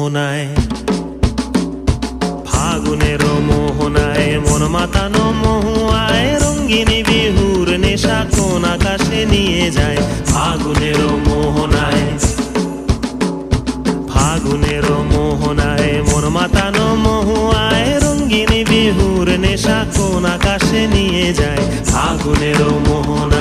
মোহনায়, ফাগুনের মোহনায় মন মাতানো মহুয়ায় রঙ্গিনী বিহুর নেশা কোন আকাশে নিয়ে যায়। ফাগুনের মোহনায়, ফাগুনের মোহনায় মন মাতানো মহুয়ায় রঙ্গিনী বিহুর নেশা কোন আকাশে নিয়ে যায়। ফাগুনের মোহনায়।